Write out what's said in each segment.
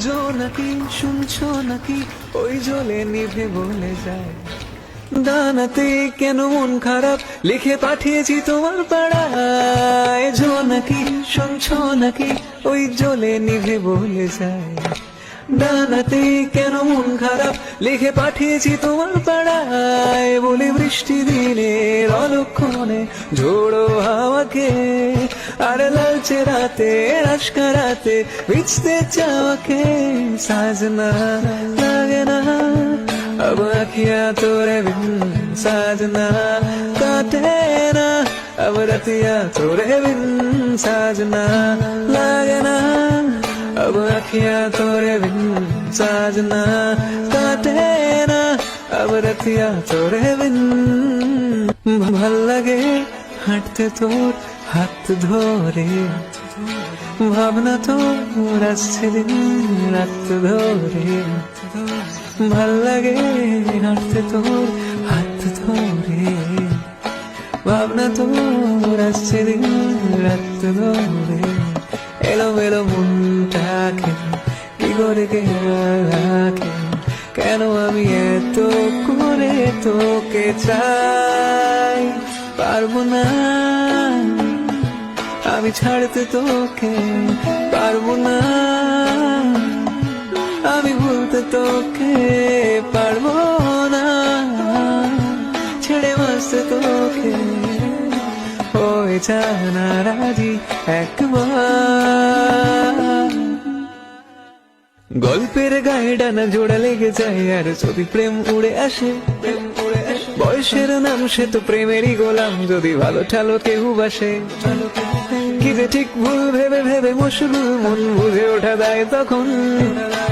জোনাকি শুনছো নাকি ওই জ্বলে নিভে বলে যায় দানাতে কেন মন খারাপ লিখে পাঠিয়েছি তোমার পাড়ায় জোনাকি শুনছো নাকি ওই জ্বলে নিভে বলে যায় দানাতে কেন মন খারাপ লিখে পাঠিয়েছি তোমার পাড়ায় বলে বৃষ্টি দিনের অলক্ষণে ঝোড়ো হাওয়াকে আর লালচে রাতে রাশকা রাতে ভিজতে চাওয়াকে সাজনা লাগে না अब अखियां तोरे बिन साजना काटे ना अब रतिया तोरे बिन साजना लागे ना अब अखियां तोरे बिन साजना काटे ना अब रतिया तोरे बिन ভাল লাগে হাঁটতে তোর হাত ধরে ভাবনা তোর আসছে দিন রাত ধরে ভাল লাগে হাঁটতে তোর হাত ধরে ভাবনা তোর আসছে দিন রাত ধরে এলো মেলো মনটাকে কি করে কে রাখে কেন আমি এত করে তোকে চাই পারবো না আমি ছাড়তে তোকে পারবো না আমি ভুলতে তোকে পারবো না ছেড়ে বাঁচতে তোকে ওই জানা রাজি একবার গল্পের গায়ে ডানা জোড়া লেগে যায় আর যদি প্রেম উড়ে আসে বয়সের নাম সে তো প্রেমেরই গোলাম যদি ভালো ঠালো কেউ বাসে কি যে ঠিক ভুল ভেবে ভেবে মশগুল মন বুঝে ওঠা দেয় তখন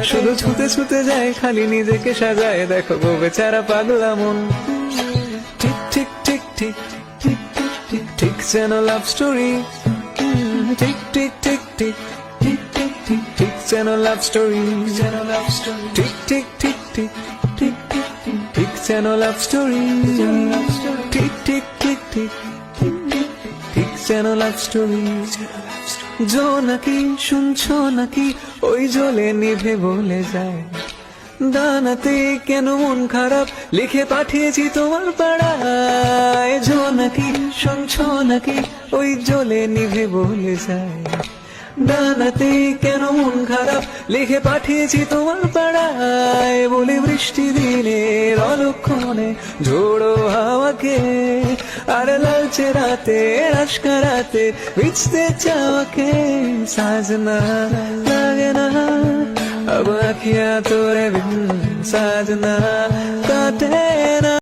শুধু ছুতে ছুতে যায় খালি নিজেকে সাজায় দেখো গো বেচারা পাগলা মন ঠিক ঠিক ঠিক ঠিক ঠিক ঠিক ঠিক ঠিক যেন লাভ স্টোরি ঠিক ঠিক ঠিক ঠিক ঠিক ঠিক ঠিক ঠিক যেন লাভ স্টোরি ঠিক ঠিক ঠিক ঠিক ঠিক ঠিক ঠিক ঠিক যেন লাভ স্টোরি ঠিক ঠিক ঠিক ঠিক ঠিক যেন লাভ স্টোরি জোনাকি শুনছো নাকি ওই জ্বলে নিভে বলে যায় দানাতে কেন মন খারাপ লিখে পাঠিয়েছি তোমার পাড়ায় জোনাকি শুনছো নাকি ওই জ্বলে নিভে বলে যায় দানাতে কেন মন খারাপ লিখে পাঠিয়েছি তোমার পাড়ায় বলে বৃষ্টি দিনের অলক্ষণে ঝোড়ো হাওয়াকে আর লালচে রাতে রাশকা রাতে ভিজতে চাওয়াকে সাজনা লাগে না अब अखियां तोरे बिन साजना काटे ना